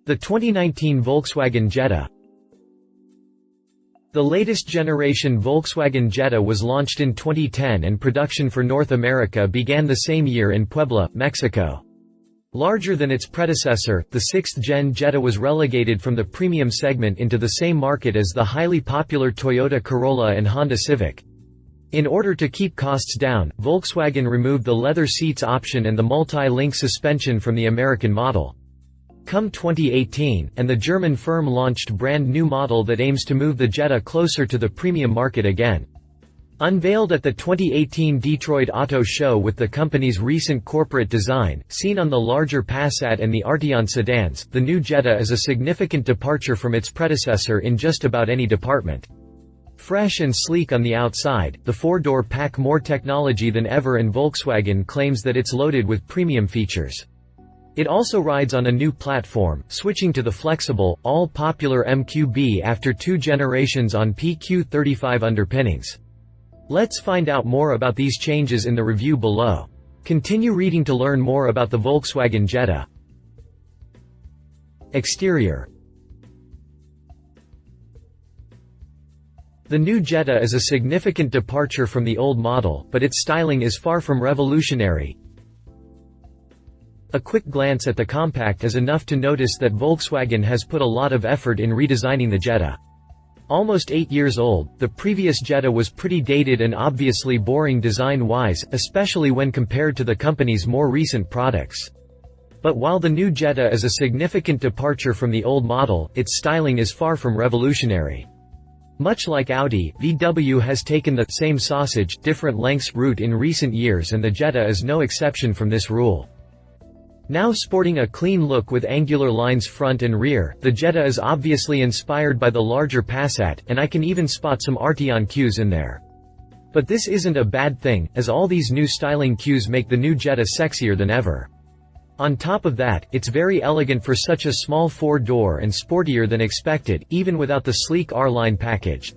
The 2019 Volkswagen Jetta. The latest generation Volkswagen Jetta was launched in 2010 and production for North America began the same year in Puebla, Mexico. Larger than its predecessor, the 6th-gen Jetta was relegated from the premium segment into the same market as the highly popular Toyota Corolla and Honda Civic. In order to keep costs down, Volkswagen removed the leather seats option and the multi-link suspension from the American model. Come 2018, and the German firm launched brand-new model that aims to move the Jetta closer to the premium market again. Unveiled at the 2018 Detroit Auto Show with the company's recent corporate design, seen on the larger Passat and the Arteon sedans, the new Jetta is a significant departure from its predecessor in just about any department. Fresh and sleek on the outside, the four-door pack more technology than ever, and Volkswagen claims that it's loaded with premium features. It also rides on a new platform, switching to the flexible, all-popular MQB after 2 generations on PQ35 underpinnings. Let's find out more about these changes in the review below. Continue reading to learn more about the Volkswagen Jetta. Exterior. The new Jetta is a significant departure from the old model, but its styling is far from revolutionary. A quick glance at the compact is enough to notice that Volkswagen has put a lot of effort in redesigning the Jetta. Almost 8 years old, the previous Jetta was pretty dated and obviously boring design-wise, especially when compared to the company's more recent products. But while the new Jetta is a significant departure from the old model, its styling is far from revolutionary. Much like Audi, VW has taken the same sausage, different lengths route in recent years, and the Jetta is no exception from this rule. Now sporting a clean look with angular lines front and rear, the Jetta is obviously inspired by the larger Passat, and I can even spot some Arteon cues in there. But this isn't a bad thing, as all these new styling cues make the new Jetta sexier than ever. On top of that, it's very elegant for such a small four-door and sportier than expected, even without the sleek R-Line package.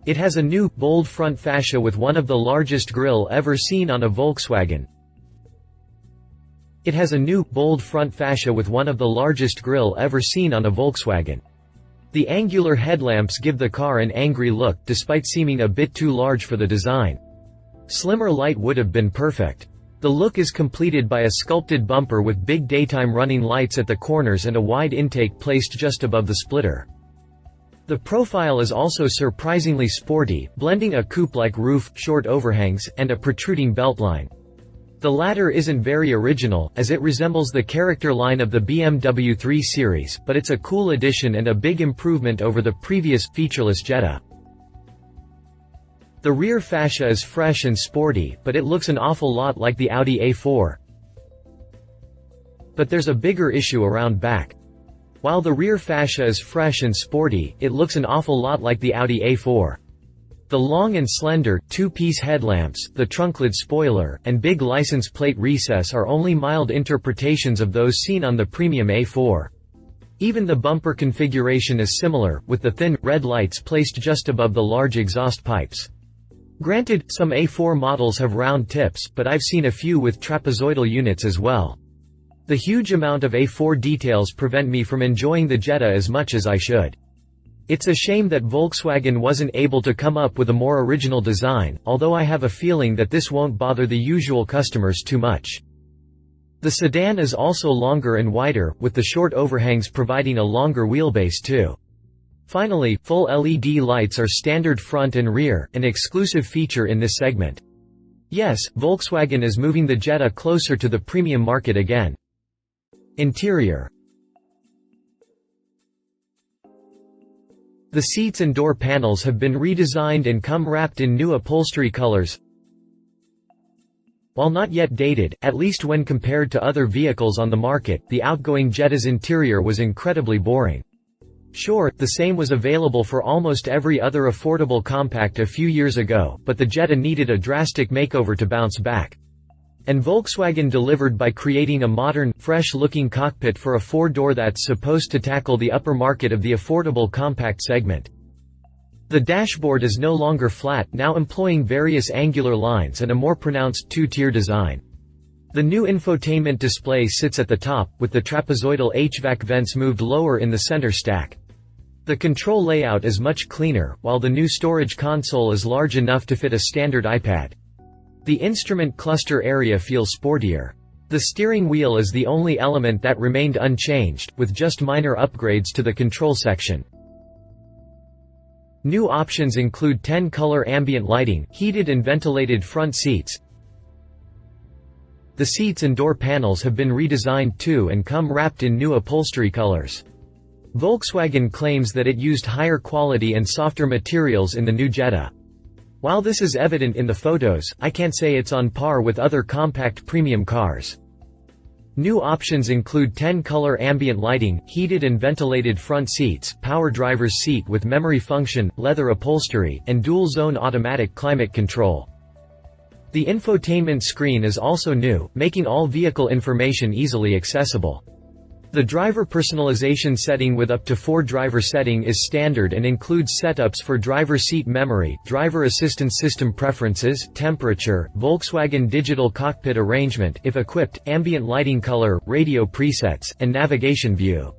It has a new, bold front fascia with one of the largest grille ever seen on a Volkswagen. It has a new, bold front fascia with one of the largest grille ever seen on a Volkswagen. The angular headlamps give the car an angry look, despite seeming a bit too large for the design. Slimmer light would have been perfect. The look is completed by a sculpted bumper with big daytime running lights at the corners and a wide intake placed just above the splitter. The profile is also surprisingly sporty, blending a coupe-like roof, short overhangs, and a protruding beltline. The latter isn't very original, as it resembles the character line of the BMW 3 Series, but it's a cool addition and a big improvement over the previous, featureless Jetta. The rear fascia is fresh and sporty, but it looks an awful lot like the Audi A4. But there's a bigger issue around back. While the rear fascia is fresh and sporty, it looks an awful lot like the Audi A4. The long and slender, two-piece headlamps, the trunklid spoiler, and big license plate recess are only mild interpretations of those seen on the premium A4. Even the bumper configuration is similar, with the thin, red lights placed just above the large exhaust pipes. Granted, some A4 models have round tips, but I've seen a few with trapezoidal units as well. The huge amount of A4 details prevent me from enjoying the Jetta as much as I should. It's a shame that Volkswagen wasn't able to come up with a more original design, although I have a feeling that this won't bother the usual customers too much. The sedan is also longer and wider, with the short overhangs providing a longer wheelbase too. Finally, full LED lights are standard front and rear, an exclusive feature in this segment. Yes, Volkswagen is moving the Jetta closer to the premium market again. Interior. The seats and door panels have been redesigned and come wrapped in new upholstery colors. While not yet dated, at least when compared to other vehicles on the market, the outgoing Jetta's interior was incredibly boring. Sure, the same was available for almost every other affordable compact a few years ago, but the Jetta needed a drastic makeover to bounce back. And Volkswagen delivered by creating a modern, fresh-looking cockpit for a four-door that's supposed to tackle the upper market of the affordable compact segment. The dashboard is no longer flat, now employing various angular lines and a more pronounced two-tier design. The new infotainment display sits at the top, with the trapezoidal HVAC vents moved lower in the center stack. The control layout is much cleaner, while the new storage console is large enough to fit a standard iPad. The instrument cluster area feels sportier. The steering wheel is the only element that remained unchanged, with just minor upgrades to the control section. New options include 10-color ambient lighting, heated and ventilated front seats. The seats and door panels have been redesigned too and come wrapped in new upholstery colors. Volkswagen claims that it used higher quality and softer materials in the new Jetta. While this is evident in the photos, I can't say it's on par with other compact premium cars. New options include 10-color ambient lighting, heated and ventilated front seats, power driver's seat with memory function, leather upholstery, and dual-zone automatic climate control. The infotainment screen is also new, making all vehicle information easily accessible. The driver personalization setting with up to 4 driver setting is standard and includes setups for driver seat memory, driver assistance system preferences, temperature, Volkswagen digital cockpit arrangement if equipped, ambient lighting color, radio presets, and navigation view.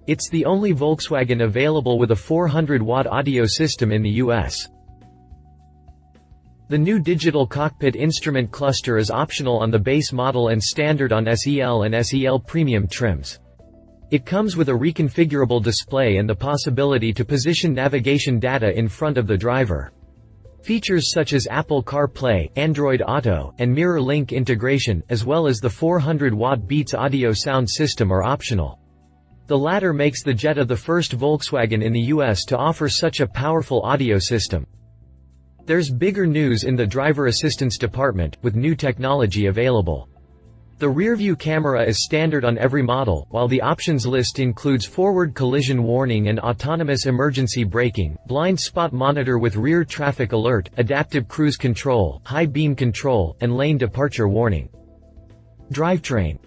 It's the only Volkswagen available with a 400-watt audio system in the US. The new digital cockpit instrument cluster is optional on the base model and standard on SEL and SEL Premium trims. It comes with a reconfigurable display and the possibility to position navigation data in front of the driver. Features such as Apple CarPlay, Android Auto, and Mirror Link integration, as well as the 400-watt Beats audio sound system are optional. The latter makes the Jetta the first Volkswagen in the US to offer such a powerful audio system. There's bigger news in the driver assistance department, with new technology available. The rearview camera is standard on every model, while the options list includes forward collision warning and autonomous emergency braking, blind spot monitor with rear traffic alert, adaptive cruise control, high beam control, and lane departure warning. Drivetrain.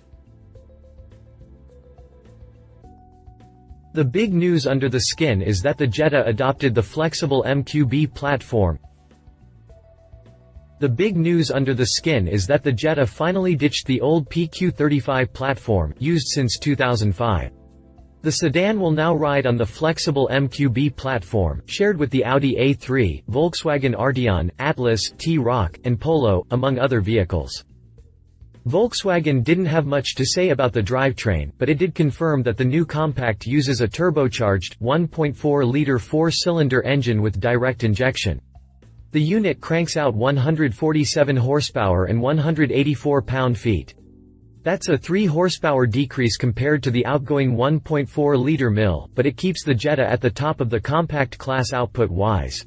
The big news under the skin is that the Jetta adopted the flexible MQB platform. The big news under the skin is that the Jetta finally ditched the old PQ35 platform, used since 2005. The sedan will now ride on the flexible MQB platform, shared with the Audi A3, Volkswagen Arteon, Atlas, T-Roc, and Polo, among other vehicles. Volkswagen didn't have much to say about the drivetrain, but it did confirm that the new compact uses a turbocharged, 1.4-liter four-cylinder engine with direct injection. The unit cranks out 147 horsepower and 184 pound-feet. That's a 3 horsepower decrease compared to the outgoing 1.4-liter mill, but it keeps the Jetta at the top of the compact class output-wise.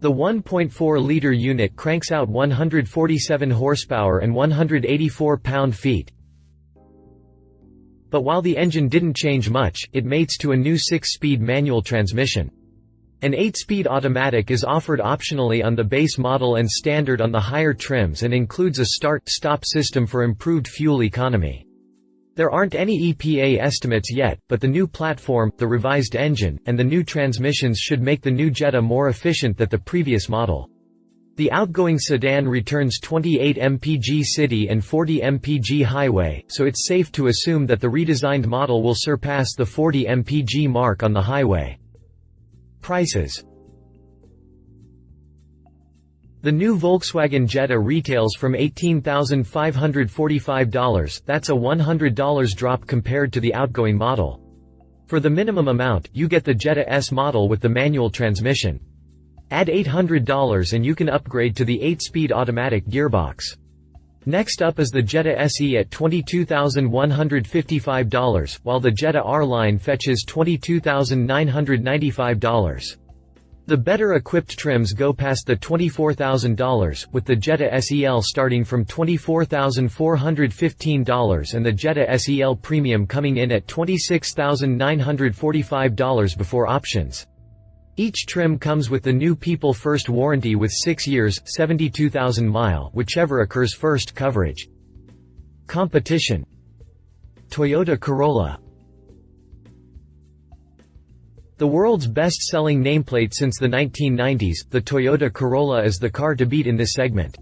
The 1.4-liter unit cranks out 147 horsepower and 184 pound-feet. But while the engine didn't change much, it mates to a new 6-speed manual transmission. An 8-speed automatic is offered optionally on the base model and standard on the higher trims and includes a start-stop system for improved fuel economy. There aren't any EPA estimates yet, but the new platform, the revised engine, and the new transmissions should make the new Jetta more efficient than the previous model. The outgoing sedan returns 28 mpg city and 40 mpg highway, so it's safe to assume that the redesigned model will surpass the 40 mpg mark on the highway. Prices. The new Volkswagen Jetta retails from $18,545, that's a $100 drop compared to the outgoing model. For the minimum amount, you get the Jetta S model with the manual transmission. Add $800 and you can upgrade to the 8-speed automatic gearbox. Next up is the Jetta SE at $22,155, while the Jetta R-Line fetches $22,995. The better-equipped trims go past the $24,000, with the Jetta SEL starting from $24,415 and the Jetta SEL Premium coming in at $26,945 before options. Each trim comes with the new People First warranty with 6 years, 72,000 mile, whichever occurs first coverage. Competition. Toyota Corolla. The world's best-selling nameplate since the 1990s, the Toyota Corolla is the car to beat in this segment.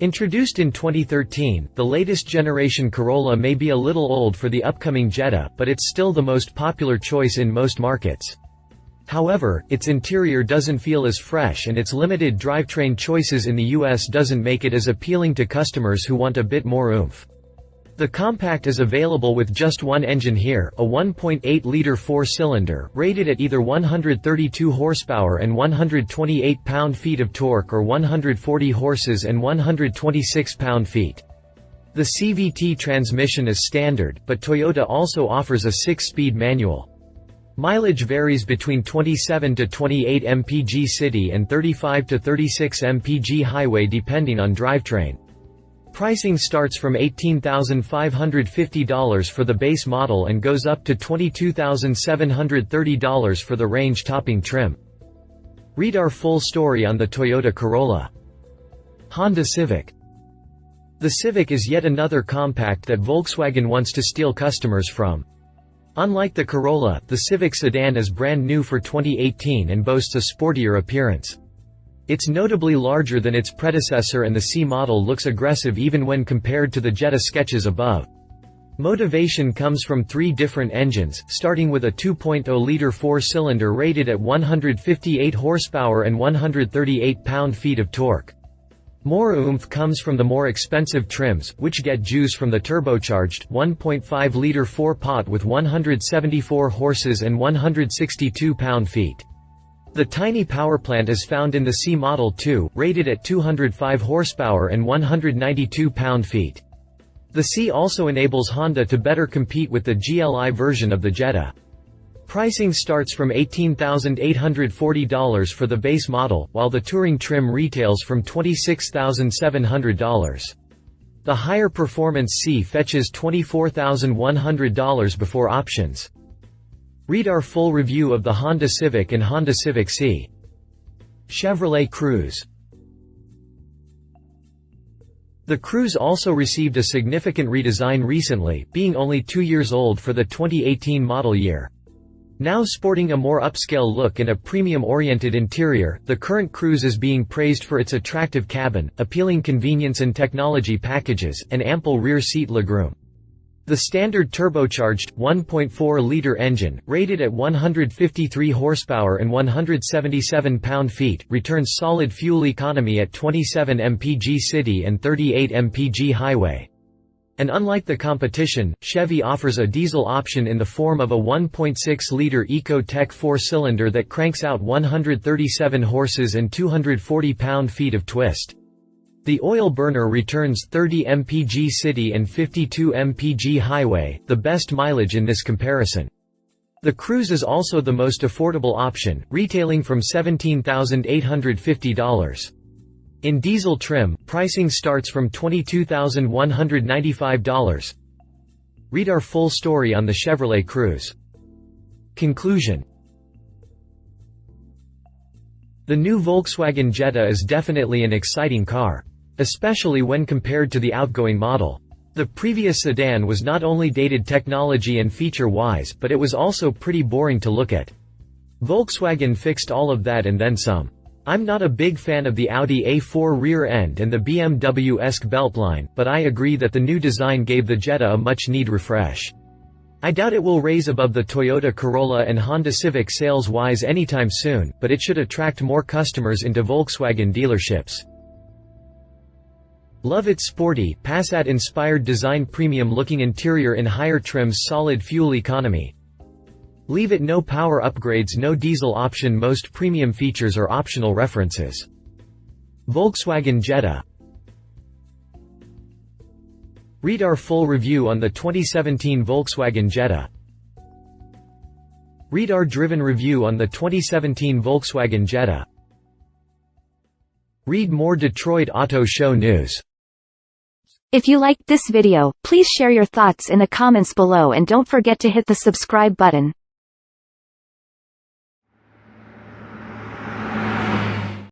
Introduced in 2013, the latest generation Corolla may be a little old for the upcoming Jetta, but it's still the most popular choice in most markets. However, its interior doesn't feel as fresh and its limited drivetrain choices in the US doesn't make it as appealing to customers who want a bit more oomph. The compact is available with just one engine here, a 1.8-liter four-cylinder, rated at either 132 horsepower and 128 pound-feet of torque or 140 horses and 126 pound-feet. The CVT transmission is standard, but Toyota also offers a 6-speed manual. Mileage varies between 27 to 28 mpg city and 35 to 36 mpg highway depending on drivetrain. Pricing starts from $18,550 for the base model and goes up to $22,730 for the range-topping trim. Read our full story on the Toyota Corolla. Honda Civic. The Civic is yet another compact that Volkswagen wants to steal customers from. Unlike the Corolla, the Civic sedan is brand new for 2018 and boasts a sportier appearance. It's notably larger than its predecessor and the C model looks aggressive even when compared to the Jetta sketches above. Motivation comes from 3 different engines, starting with a 2.0-liter four-cylinder rated at 158 horsepower and 138 pound-feet of torque. More oomph comes from the more expensive trims, which get juice from the turbocharged, 1.5-liter four-pot with 174 horses and 162 pound-feet. The tiny powerplant is found in the C Model too, rated at 205 horsepower and 192 pound-feet. The C also enables Honda to better compete with the GLI version of the Jetta. Pricing starts from $18,840 for the base model, while the Touring trim retails from $26,700. The higher performance C fetches $24,100 before options. Read our full review of the Honda Civic and Honda Civic C. Chevrolet Cruze. The Cruze also received a significant redesign recently, being only 2 years old for the 2018 model year. Now sporting a more upscale look and a premium-oriented interior, the current Cruze is being praised for its attractive cabin, appealing convenience and technology packages, and ample rear seat legroom. The standard turbocharged, 1.4-liter engine, rated at 153 horsepower and 177 pound-feet, returns solid fuel economy at 27 mpg city and 38 mpg highway. And unlike the competition, Chevy offers a diesel option in the form of a 1.6-liter Eco-Tech four-cylinder that cranks out 137 horses and 240 pound-feet of twist. The oil burner returns 30 mpg city and 52 mpg highway, the best mileage in this comparison. The Cruze is also the most affordable option, retailing from $17,850. In diesel trim, pricing starts from $22,195. Read our full story on the Chevrolet Cruze. Conclusion. The new Volkswagen Jetta is definitely an exciting car, especially when compared to the outgoing model. The previous sedan was not only dated technology and feature-wise, but it was also pretty boring to look at. Volkswagen fixed all of that and then some. I'm not a big fan of the Audi A4 rear end and the BMW-esque beltline, but I agree that the new design gave the Jetta a much-needed refresh. I doubt it will raise above the Toyota Corolla and Honda Civic sales-wise anytime soon, but it should attract more customers into Volkswagen dealerships. Love its sporty, Passat-inspired design, premium-looking interior in higher trims, solid fuel economy. Leave it no power upgrades, no diesel option, most premium features are optional references. Volkswagen Jetta. Read our full review on the 2017 Volkswagen Jetta. Read our driven review on the 2017 Volkswagen Jetta. Read more Detroit Auto Show news. If you liked this video, please share your thoughts in the comments below and don't forget to hit the subscribe button.